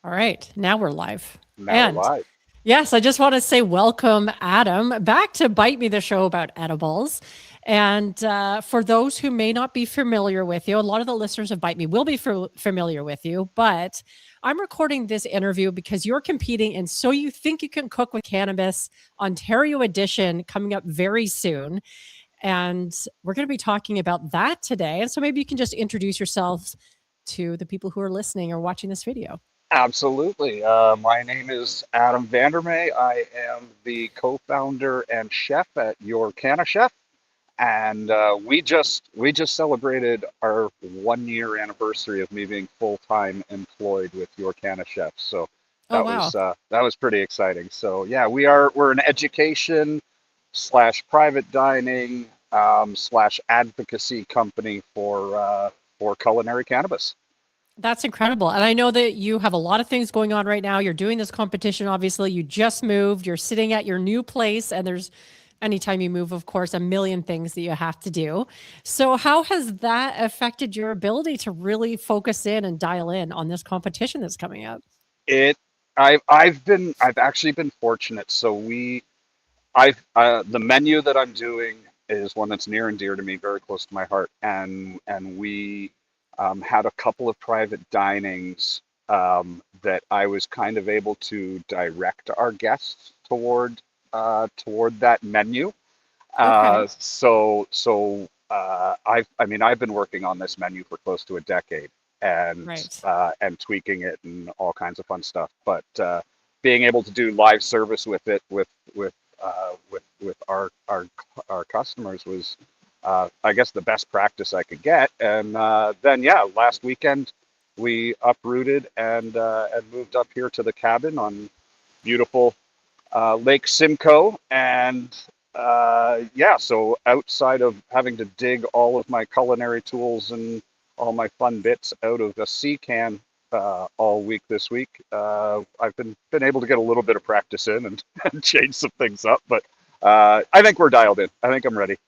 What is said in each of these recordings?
All right, now we're live. Now we're And live. yes, I just want to say welcome, Adam, back to Bite Me, the show about edibles. And for those who may not be familiar with you, a lot of the listeners of Bite Me will be familiar with you, but I'm recording this interview because you're competing in So You Think You Can Cook with Cannabis Ontario edition coming up very soon. And we're going to be talking about that today. And so maybe you can just introduce yourselves to the people who are listening or watching this video. Absolutely. My name is Adam Vandermay. I am the co-founder and chef at Your Canna Chef, and we just celebrated our 1 year anniversary of me being full-time employed with Your Canna Chef. So Oh, wow. that was pretty exciting. So yeah, we're an education slash private dining slash advocacy company for culinary cannabis. That's incredible. And I know that you have a lot of things going on right now. You're doing this competition, obviously. You just moved, you're sitting at your new place, and there's anytime you move, of course, a million things that you have to do. So, how has that affected your ability to really focus in and dial in on this competition that's coming up? It I've actually been fortunate. So I've the menu that I'm doing is one that's near and dear to me, very close to my heart, and we had a couple of private dinings that I was kind of able to direct our guests toward that menu. Okay. I mean, I've been working on this menu for close to a decade Right. and tweaking it and all kinds of fun stuff. But being able to do live service with it with our customers was, I guess, the best practice I could get. And then yeah, last weekend we uprooted and moved up here to the cabin on beautiful Lake Simcoe, and yeah, so outside of having to dig all of my culinary tools and all my fun bits out of a sea can all week this week, I've been able to get a little bit of practice in and change some things up. But I think we're dialed in. I think I'm ready.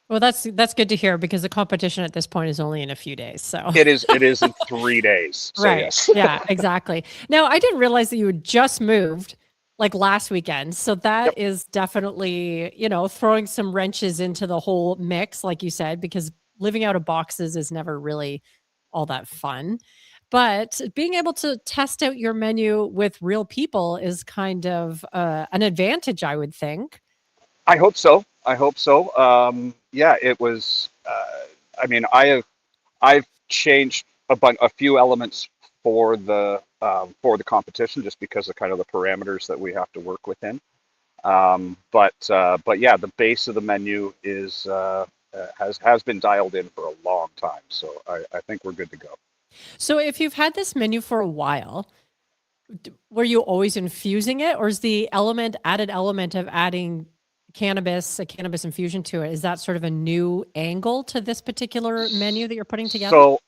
Well, that's good to hear because the competition at this point is only in a few days. So, It is in 3 days. So right. yes. Yeah, exactly. Now, I didn't realize that you had just moved like last weekend. So Yep. that is definitely, throwing some wrenches into the whole mix, like you said, because living out of boxes is never really all that fun. But being able to test out your menu with real people is kind of an advantage, I would think. I hope so. I hope so. Yeah, it was. I mean, I've changed a few elements for the competition just because of kind of the parameters that we have to work within. But yeah, the base of the menu is has been dialed in for a long time, so I think we're good to go. So if you've had this menu for a while, were you always infusing it, or is the added element of adding a cannabis infusion to it, is that sort of a new angle to this particular menu that you're putting together? So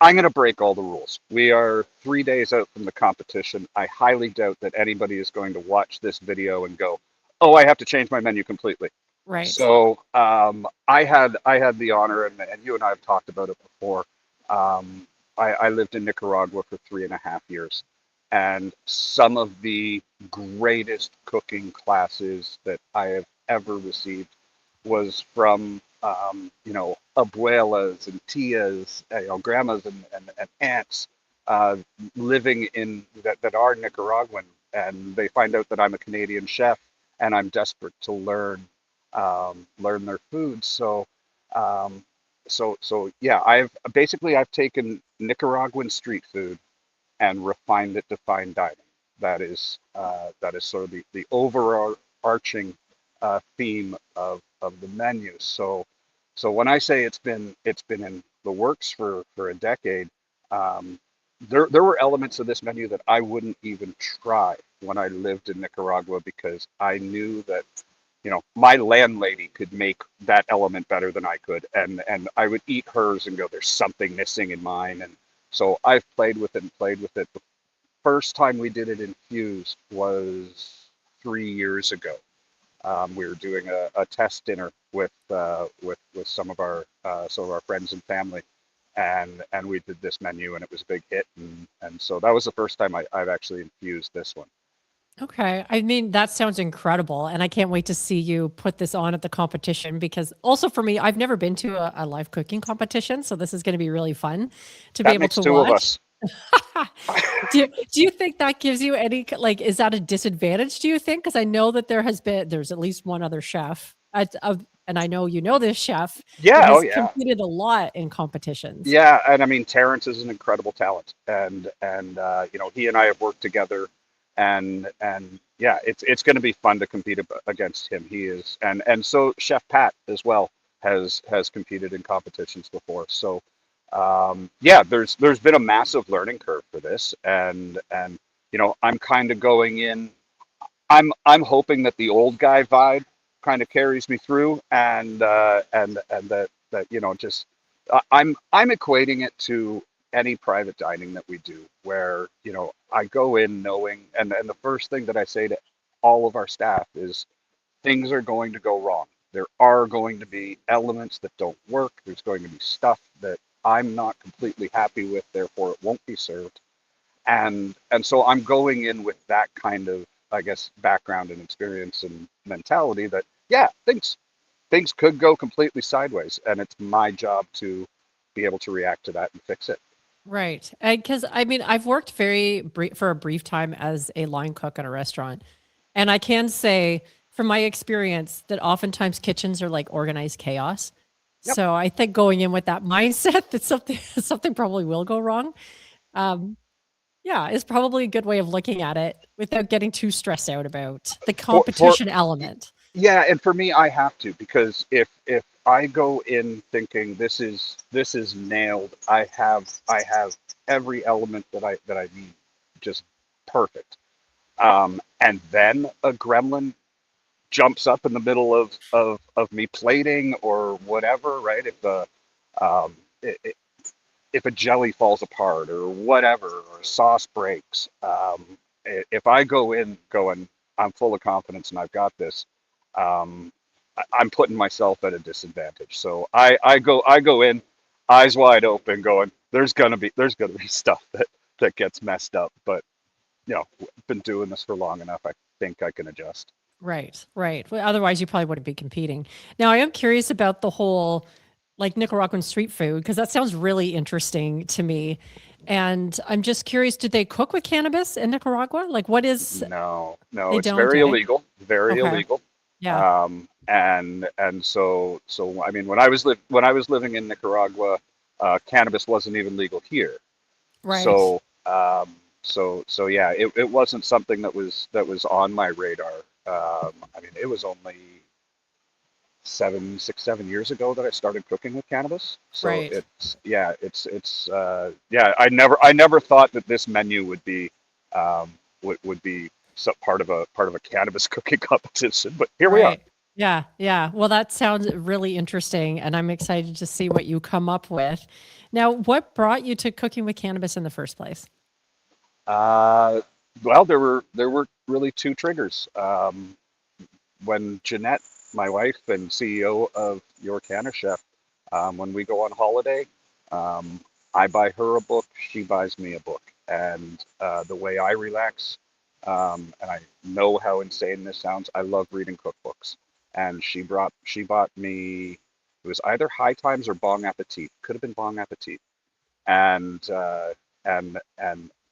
I'm going to break all the rules. We are 3 days out from the competition. I highly doubt that anybody is going to watch this video and go, "Oh, I have to change my menu completely." Right. So I had the honor, and you and I have talked about it before. I lived in Nicaragua for 3.5 years, and some of the greatest cooking classes that I have ever received was from abuelas and tias, grandmas and aunts living in that are Nicaraguan, and they find out that I'm a Canadian chef, and I'm desperate to learn their food. Um, so yeah, I've taken Nicaraguan street food and refined it to fine dining. That is sort of the overarching theme of the menu. So when I say it's been in the works for a decade, um, there were elements of this menu that I wouldn't even try when I lived in Nicaragua because I knew that my landlady could make that element better than I could, and I would eat hers and go, there's something missing in mine. And so I've played with it and played with it. The first time we did it infused was 3 years ago. We were doing a test dinner with some of our friends and family, and we did this menu, and it was a big hit, and so that was the first time I've actually infused this one. Okay. I mean, that sounds incredible. And I can't wait to see you put this on at the competition because also for me, I've never been to a live cooking competition. So this is going to be really fun to be That able makes to two of watch. us. Do you think that gives you any, like, is that a disadvantage, do you think? Because I know that there's at least one other chef, and I know you know this chef that Yeah, oh has yeah. competed a lot in competitions. Yeah, and I mean Terrence is an incredible talent, and you know he and I have worked together, and yeah, it's going to be fun to compete against him. He is, and so Chef Pat as well has competed in competitions before. So yeah, there's been a massive learning curve for this, and you know I'm kind of going in. I'm hoping that the old guy vibe kind of carries me through, and that you know just I'm equating it to any private dining that we do, where you know I go in knowing, and the first thing that I say to all of our staff is things are going to go wrong. There are going to be elements that don't work. There's going to be stuff that I'm not completely happy with, therefore it won't be served, and so I'm going in with that kind of, I guess, background and experience and mentality that yeah, things could go completely sideways, and it's my job to be able to react to that and fix it. Right. Because I mean, I've worked for a brief time as a line cook at a restaurant. And I can say from my experience that oftentimes kitchens are like organized chaos. Yep. So I think going in with that mindset that something probably will go wrong, um, yeah, is probably a good way of looking at it without getting too stressed out about the For competition element. yeah, and for me, I have to, because if I go in thinking this is nailed, I have every element that I need just perfect. And then a gremlin jumps up in the middle of me plating or whatever, right? If the um, if a jelly falls apart or whatever, or a sauce breaks, if I go in going, I'm full of confidence and I've got this, um, I'm putting myself at a disadvantage. So I go in eyes wide open, going, there's gonna be stuff that gets messed up, but you know, I've been doing this for long enough. I think I can adjust. Right, right. Well, otherwise, you probably wouldn't be competing. Now, I am curious about the whole like Nicaraguan street food because that sounds really interesting to me. And I'm just curious, do they cook with cannabis in Nicaragua? Like, what is No, no, they it's don't, very eh? illegal, very Okay. illegal. Yeah. And so I mean, when I was living in Nicaragua, cannabis wasn't even legal here. Right. So so yeah, it wasn't something that was on my radar. I mean, it was only 7 6 7 years ago that I started cooking with cannabis. So Right. yeah, I never thought that this menu would be part of a cannabis cooking competition, but here we are. Right. Yeah. Yeah. Well, that sounds really interesting. And I'm excited to see what you come up with. Now, what brought you to cooking with cannabis in the first place? Uh, well, there were really two triggers. When Jeanette, my wife and CEO of Your Canna Chef, when we go on holiday, um, I buy her a book, she buys me a book, and the way I relax, and I know how insane this sounds, I love reading cookbooks, and she bought me. It was either High Times or Bong Appetit. Could have been Bong Appetit, and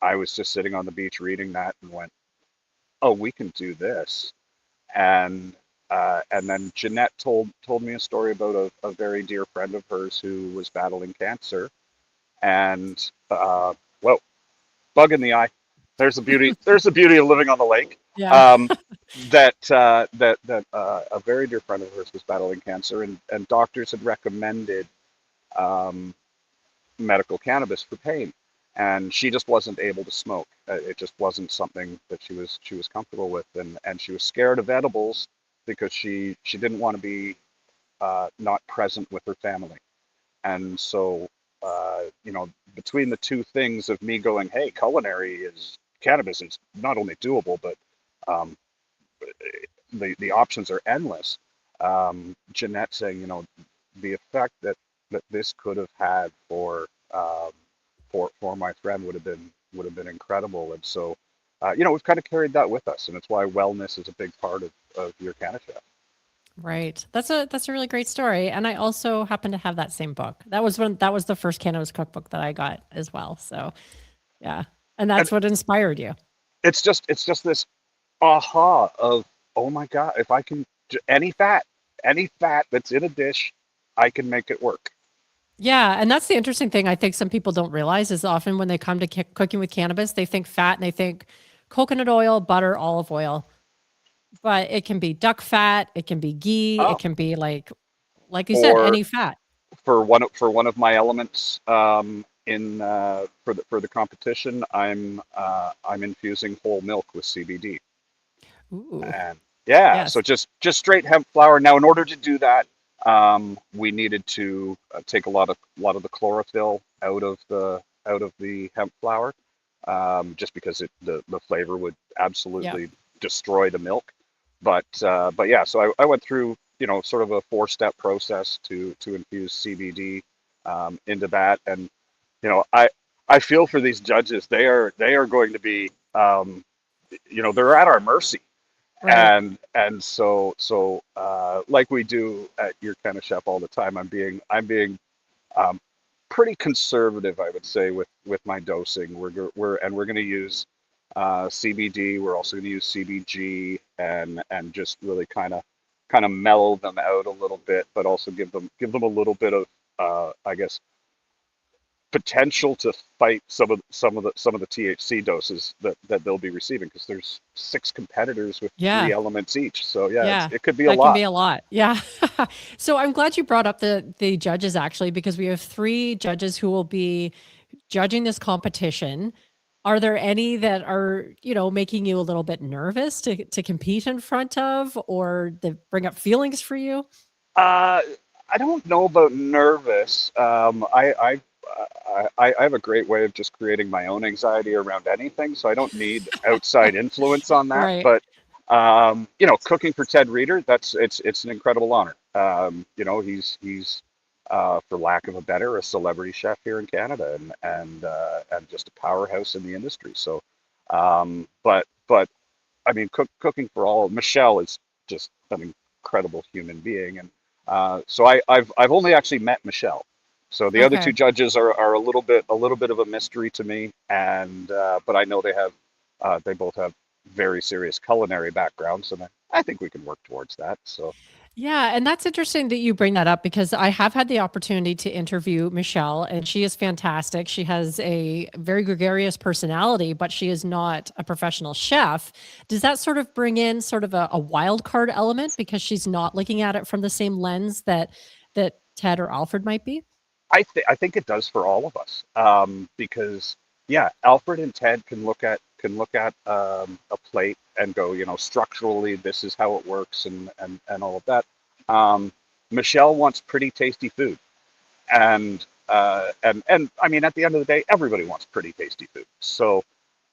I was just sitting on the beach reading that and went, "Oh, we can do this." And and then Jeanette told me a story about a very dear friend of hers who was battling cancer, and whoa, bug in the eye. There's the beauty. There's the beauty of living on the lake. Yeah. Um, that a very dear friend of hers was battling cancer, and doctors had recommended um, medical cannabis for pain, and she just wasn't able to smoke. It just wasn't something that she was comfortable with, and she was scared of edibles because she didn't want to be not present with her family. And so you know, between the two things of me going, hey, culinary is cannabis is not only doable, but um, the options are endless. Jeanette saying, you know, the effect that that this could have had for my friend would have been incredible. And so, we've kind of carried that with us, and it's why wellness is a big part of Your Canna Chef. Right. That's a really great story. And I also happen to have that same book. That was the first cannabis cookbook that I got as well. So yeah. And And that's what inspired you. it's just this aha of, oh my God, if I can any fat that's in a dish, I can make it work. Yeah, and that's the interesting thing I think some people don't realize is often when they come to cooking with cannabis, they think fat and they think coconut oil, butter, olive oil, but it can be duck fat, it can be ghee, it Oh, can be like you said, for any fat. for one of my elements, in for the competition, I'm infusing whole milk with CBD. Ooh, And yeah, yes. so just straight hemp flour. Now, in order to do that, we needed to take a lot of the chlorophyll out of the hemp flour, just because the flavor would Yeah. absolutely destroy the milk. But yeah, so I went through, sort of a four-step process to infuse CBD into that. And I feel for these judges. They are going to be, they're at our mercy. Right. And like we do at Your Kind of Chef all the time, I'm being um, pretty conservative, I would say, with my dosing. We're going to use CBD. We're also going to use CBG, and just really kind of mellow them out a little bit, but also give them a little bit of, I guess, potential to fight some of the THC doses that they'll be receiving, because there's six competitors with three Yeah. elements each. So yeah, Yeah. it could be a That can lot. be a lot. Yeah. So I'm glad you brought up the judges actually because we have 3 judges who will be judging this competition. Are there any that are, making you a little bit nervous to compete in front of or that bring up feelings for you? Uh, I don't know about nervous. I have a great way of just creating my own anxiety around anything, so I don't need outside influence on that. Right. But cooking for Ted Reeder, it's an incredible honor. He's for lack of a better, a celebrity chef here in Canada, and just a powerhouse in the industry. So, but I mean, cooking for all. Michelle is just an incredible human being, and so I've only actually met Michelle. So the other two Okay. judges are a little bit of a mystery to me, and but I know they both have very serious culinary backgrounds, and I think we can work towards that. So Yeah, and that's interesting that you bring that up because I have had the opportunity to interview Michelle, and she is fantastic. She has a very gregarious personality, but she is not a professional chef. Does that sort of bring in sort of a wild card element because she's not looking at it from the same lens that Ted or Alfred might be? I think it does for all of us, because yeah, Alfred and Ted can look at a plate and go, structurally this is how it works, and all of that. Um, Michelle wants pretty tasty food, and I mean, at the end of the day, everybody wants pretty tasty food. So,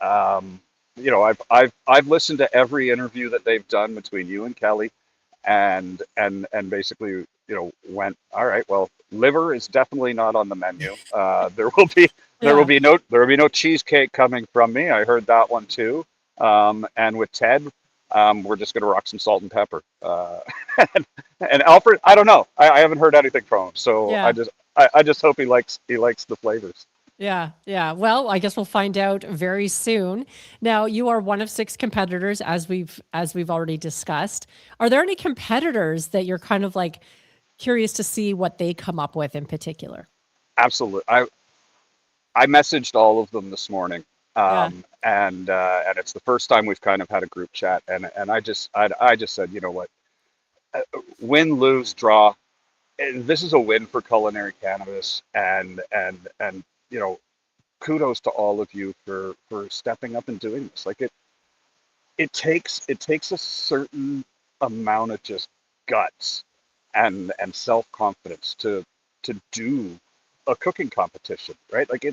um, I've listened to every interview that they've done between you and Kelly, and basically, went, all right, well, liver is definitely not on the menu. There will be there will Yeah. be no cheesecake coming from me. I heard that one too. And with Ted, we're just going to rock some salt and pepper. And Alfred, I don't know. I haven't heard anything from him, so I Yeah. just I just hope he likes the flavors. Yeah, yeah. Well, I guess we'll find out very soon. Now, you are one of 6 competitors as we've already discussed. Are there any competitors that you're kind of like curious to see what they come up with in particular? Absolutely. I messaged all of them this morning, Yeah. and it's the first time we've kind of had a group chat, and I just said, you know what, win, lose, draw. This is a win for culinary cannabis, and kudos to all of you for stepping up and doing this. Like it takes a certain amount of just guts and self confidence to do a cooking competition, right? Like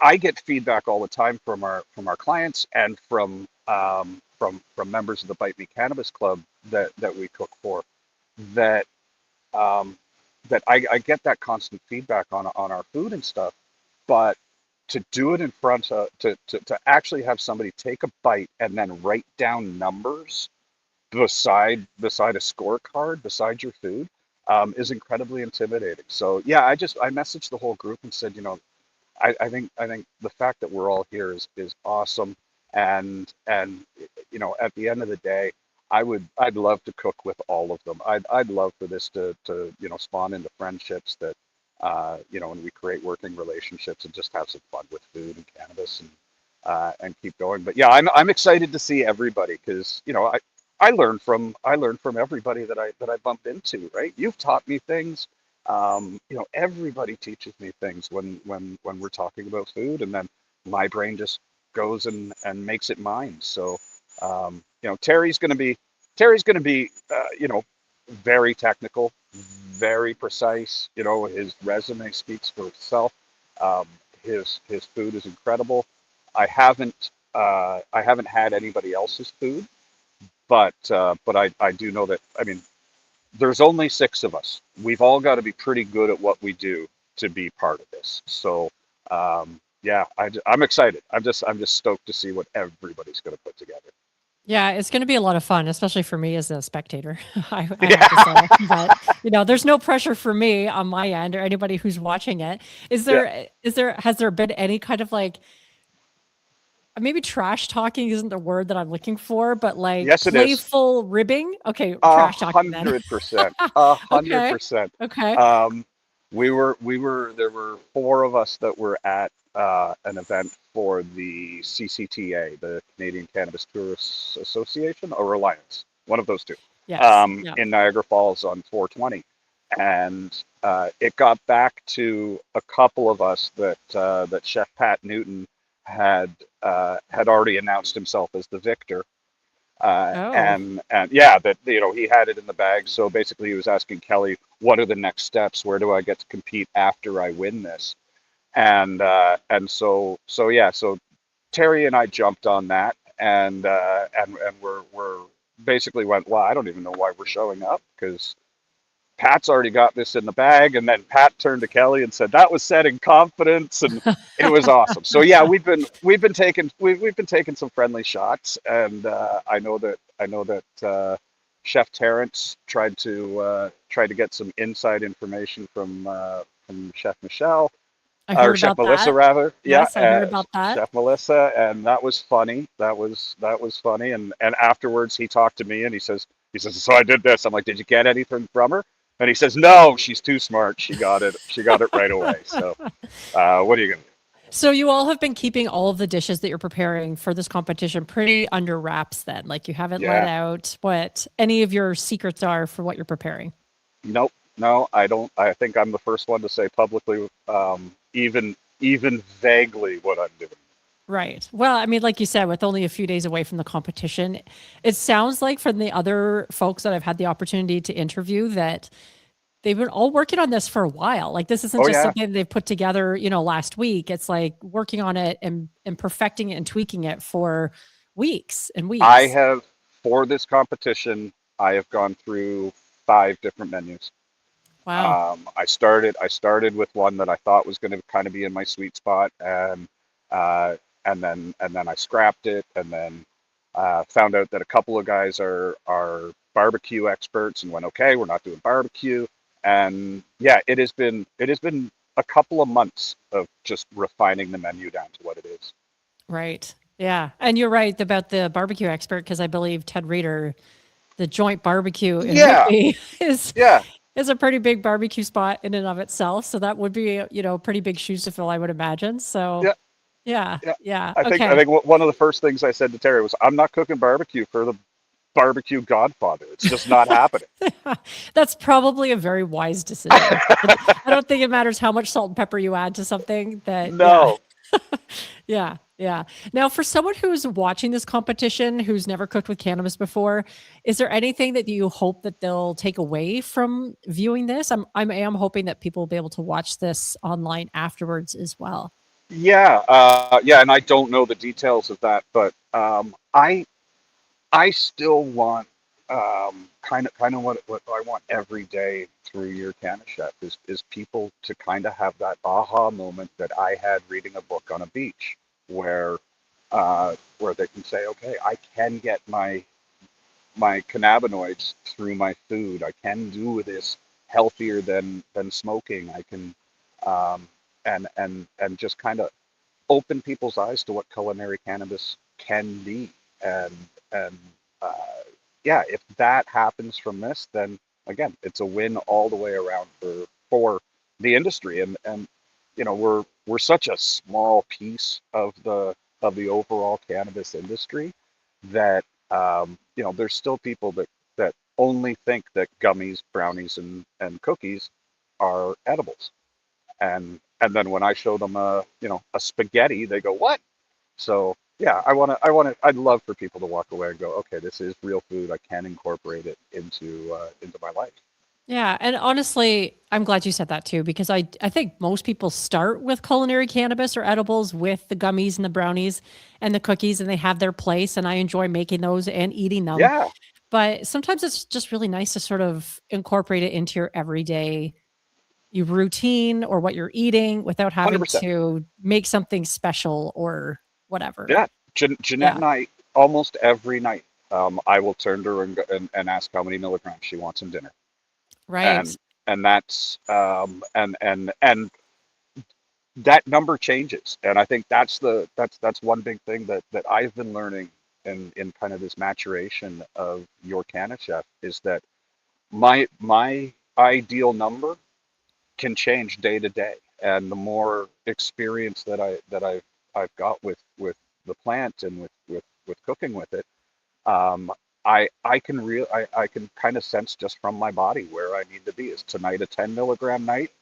I get feedback all the time from our clients, and from members of the Bite Me Cannabis Club that we cook for, that um, that I get that constant feedback on our food and stuff, but to do it in front of to actually have somebody take a bite and then write down numbers beside a scorecard beside your food is incredibly intimidating. So yeah, I messaged the whole group and said, I think the fact that we're all here is awesome, and at the end of the day, I'd love to cook with all of them. I'd love for this to spawn into friendships that and we create working relationships and just have some fun with food and cannabis and keep going. But yeah, I'm excited to see everybody because I learn from everybody that I bump into. Right, you've taught me things. Everybody teaches me things when we're talking about food, and then my brain just goes and makes it mine. So, Terry's going to be very technical, very precise. His resume speaks for itself. Um, his food is incredible. I haven't had anybody else's food, but I do know that. I mean, there's only six of us. We've all got to be pretty good at what we do to be part of this. So, yeah, I'm excited. I'm just stoked to see what everybody's going to put together. Yeah, it's going to be a lot of fun, especially for me as a spectator. I have to Yeah, say, but there's no pressure for me on my end or anybody who's watching it. yeah. Has there been any kind of like, maybe trash talking isn't the word that I'm looking for, but like Yes, it is. playful ribbing? Okay, A trash talking then. 100%. A hundred Okay. percent. Okay. Um, there were four of us that were at an event for the CCTA, the Canadian Cannabis Tourists Association, or Alliance, one of those two, Yes. Yeah. in Niagara Falls on 420. And it got back to a couple of us that Chef Pat Newton had already announced himself as the victor, Oh. and yeah, that he had it in the bag. So basically, he was asking Kelly, "What are the next steps? Where do I get to compete after I win this?" And so yeah, so Terry and I jumped on that, and we're basically went, "Well, I don't even know why we're showing up because Pat's already got this in the bag." And then Pat turned to Kelly and said, "That was setting confidence," and it was awesome. So yeah, we've been taking some friendly shots, and I know that Chef Terrence tried to get some inside information from Chef Michelle, I or heard Chef about Melissa that. rather. Yeah, Yes, I heard about that. Chef Melissa, and that was funny. That was funny. And afterwards, he talked to me and he says, "So I did this." I'm like, "Did you get anything from her?" And he says, "No, she's too smart. She got it. She got it right away." So, what are you gonna do? So you all have been keeping all of the dishes that you're preparing for this competition pretty under wraps then. Like you haven't let Yeah. out what any of your secrets are for what you're preparing. Nope. No, I don't. I think I'm the first one to say publicly, even vaguely what I'm doing. Right. Well, I mean, like you said, with only a few days away from the competition, it sounds like from the other folks that I've had the opportunity to interview that they've been all working on this for a while. Like this isn't Oh just yeah. something they've put together, last week. It's like working on it and perfecting it and tweaking it for weeks and I weeks. have for this competition, I have gone through five different menus. Wow. I started with one that I thought was going to kind of be in my sweet spot, uh, and then I scrapped it, and then found out that a couple of guys are barbecue experts, and went, okay, we're not doing barbecue, and yeah, it has been a couple of months of just refining the menu down to what it is. Right. Yeah. And you're right about the barbecue expert because I believe Ted Reeder, the joint barbecue in Yeah, Whitby is yeah, is a pretty big barbecue spot in and of itself. So that would be, pretty big shoes to fill, I would imagine. So yeah, yeah, yeah. yeah. I think I Okay. think one of the first things I said to Terry was, "I'm not cooking barbecue for the barbecue godfather. It's just not happening." That's probably a very wise decision. I don't think it matters how much salt and pepper you add to something that, yeah. No. Yeah, yeah. Now, for someone who's watching this competition, who's never cooked with cannabis before, is there anything that you hope that they'll take away from viewing this? I am hoping that people will be able to watch this online afterwards as well. Yeah, yeah, and I don't know the details of that, but I still want. kind of what I want every day through Your Canna Chef is people to kind of have that aha moment that I had reading a book on a beach, where they can say, okay, I can get my cannabinoids through my food. I can do this healthier than smoking. I can, and just kind of open people's eyes to what culinary cannabis can be. And uh, yeah, if that happens from this, then again, it's a win all the way around for the industry. And we're such a small piece of the overall cannabis industry that there's still people that only think that gummies, brownies, and cookies are edibles. And then when I show them a spaghetti, they go, "What?" So yeah, I'd love for people to walk away and go, "Okay, this is real food. I can incorporate it into my life." Yeah, and honestly, I'm glad you said that too because I think most people start with culinary cannabis or edibles with the gummies and the brownies and the cookies and they have their place and I enjoy making those and eating them. Yeah, But sometimes it's just really nice to sort of incorporate it into your everyday your routine or what you're eating without having 100%. to make something special or whatever. Yeah, Jeanette Yeah, and I almost every night, I will turn to her and ask how many milligrams she wants in dinner, right. and that's and that number changes, and I think that's one big thing that I've been learning in kind of this maturation of Your Canna Chef is that my ideal number can change day to day, and the more experience I've got with the plant and with cooking with it, um, I can kind of sense just from my body where I need to be. Is tonight a 10 milligram night,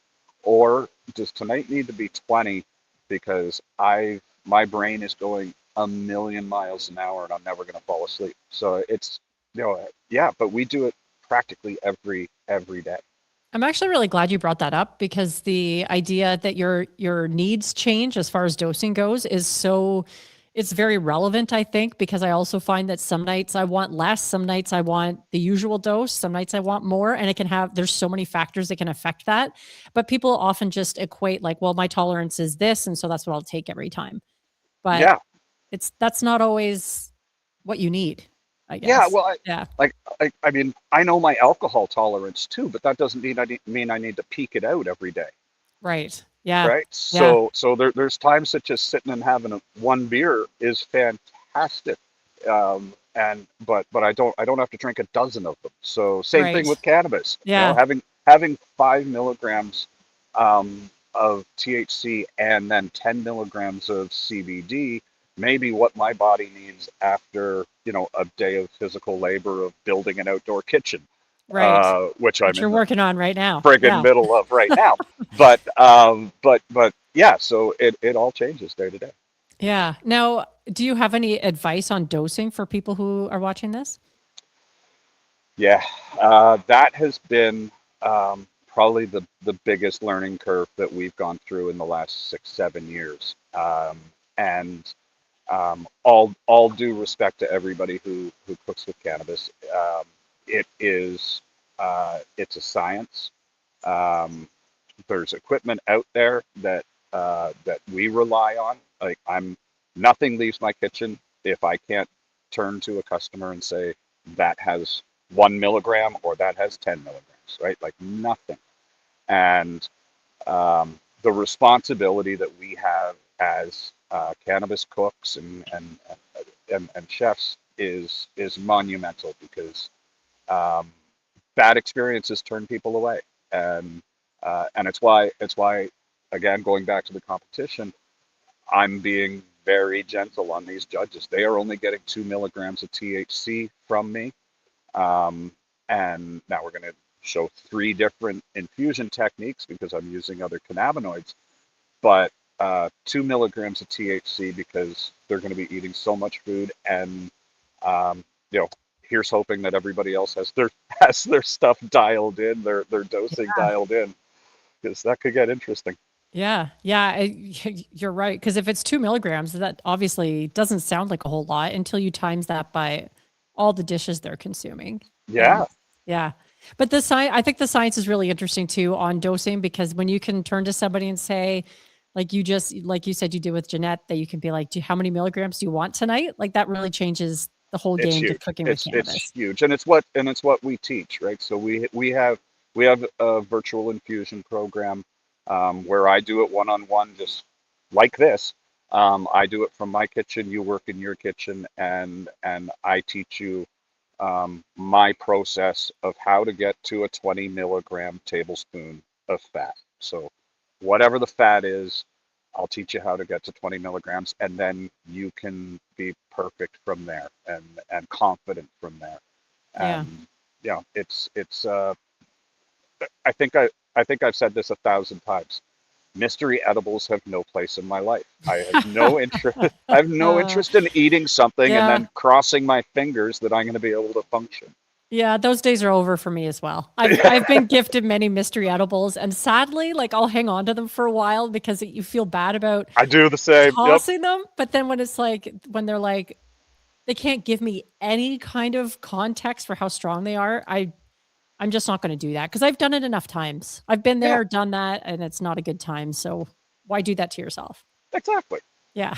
or does tonight need to be 20 because I my brain is going a million miles an hour and I'm never going to fall asleep. So it's yeah, but we do it practically every day. I'm actually really glad you brought that up because the idea that your needs change as far as dosing goes is so it's very relevant, I think, because I also find that some nights I want less, some nights I want the usual dose, some nights I want more, and it can have there's so many factors that can affect that. But people often just equate like, well, my tolerance is this, and so that's what I'll take every time. But Yeah, it's that's not always what you need, I yeah. guess. Well, Yeah. I mean, I know my alcohol tolerance too, but that doesn't mean I need to peak it out every day, Right. Yeah. right? Yeah. So there's times that just sitting and having one beer is fantastic, and but I don't have to drink a dozen of them. So same thing Right. with cannabis. Yeah. Having 5 milligrams of THC and then 10 milligrams of CBD may be what my body needs after a day of physical labor of building an outdoor kitchen, Right. which I'm Which you're in the working on right now. friggin' Yeah. middle of right now. But yeah, so it all changes day to day. Yeah. Now, do you have any advice on dosing for people who are watching this? Yeah, that has been probably the biggest learning curve that we've gone through in the last 6 7 years. And all due respect to everybody who cooks with cannabis, it's a science. Um, there's equipment out there that we rely on. Like nothing leaves my kitchen if I can't turn to a customer and say that has 1 milligram or that has 10 milligrams, right? Like nothing. And the responsibility that we have as cannabis cooks and chefs is monumental because um, bad experiences turn people away, and it's why again going back to the competition, I'm being very gentle on these judges. They are only getting 2 milligrams of THC from me, um, and now we're going to show 3 different infusion techniques because I'm using other cannabinoids, but 2 milligrams of THC because they're going to be eating so much food, and um, you know, here's hoping that everybody else has their has their stuff dialed in, their dosing dialed in, because that could get interesting. Yeah. Yeah. You're right. Because if it's 2 milligrams, that obviously doesn't sound like a whole lot until you times that by all the dishes they're consuming. Yeah, Yeah. But the science, I think the science is really interesting too on dosing, because when you can turn to somebody and say, like you said, you do with Jeanette, that you can be like, how many milligrams do you want tonight? Like that really changes the whole it's game to huge. cooking with It's cannabis. huge, and it's what we teach, right? So we have a virtual infusion program where I do it one on one, just like this. I do it from my kitchen. You work in your kitchen, and I teach you my process of how to get to a 20 milligram tablespoon of fat. So whatever the fat is, I'll teach you how to get to 20 milligrams, and then you can be perfect from there and confident from there. Yeah. And it's I think I've said this 1,000 times. Mystery edibles have no place in my life. I have no interest. I have no interest in eating something and Yeah. then crossing my fingers that I'm going to be able to function. Yeah, those days are over for me as well. I've been gifted many mystery edibles, and sadly, like I'll hang on to them for a while because you feel bad about I do the same. Yep. tossing them. But then when they're like they can't give me any kind of context for how strong they are, I'm just not going to do that because I've done it enough times. I've been Yeah, there, done that, and it's not a good time. So why do that to yourself? exactly. Yeah.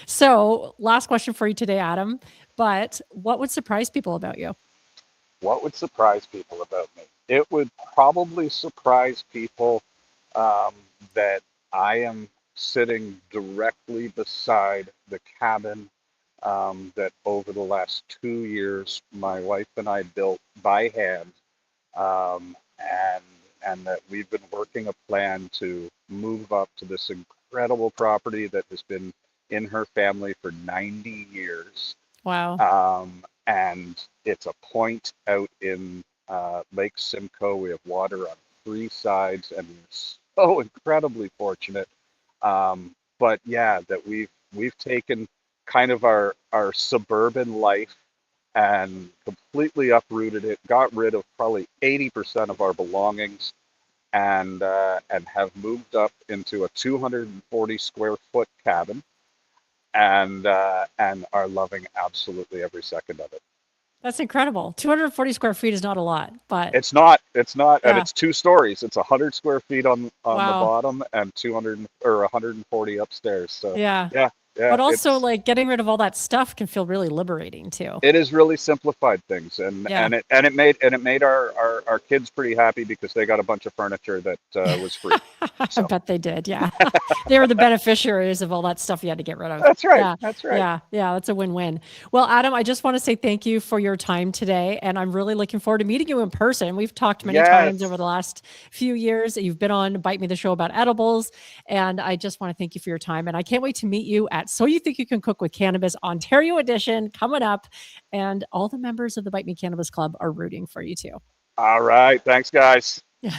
So last question for you today, Adam. But what would surprise people about you? What would surprise people about me? It would probably surprise people um, that I am sitting directly beside the cabin that over the last 2 years my wife and I built by hand, and that we've been working a plan to move up to this incredible property that has been in her family for 90 years. Wow. And it's a point out in Lake Simcoe. We have water on three sides, and we're so incredibly fortunate. But yeah, that we've taken kind of our suburban life and completely uprooted it, got rid of probably 80% of our belongings, and have moved up into a 240 square foot cabin, and are loving absolutely every second of it. That's incredible. 240 square feet is not a lot, but It's not, and yeah. it's 2 stories. It's 100 square feet on the Wow. bottom and 200 or 140 upstairs. So Yeah. yeah, yeah, But also like getting rid of all that stuff can feel really liberating too. it has really simplified things, and Yeah. and it made our kids pretty happy because they got a bunch of furniture that was free. I So bet they did. Yeah. They were the beneficiaries of all that stuff you had to get rid of. that's right. Yeah. That's right. Yeah. Yeah. That's a win-win. Well, Adam, I just want to say thank you for your time today. And I'm really looking forward to meeting you in person. We've talked many times over Yes. the last few years. You've been on Bite Me the Show about edibles. And I just want to thank you for your time. And I can't wait to meet you at So You Think You Can Cook with Cannabis Ontario edition coming up. And all the members of the Bite Me Cannabis Club are rooting for you too. All right. Thanks, guys. Yeah.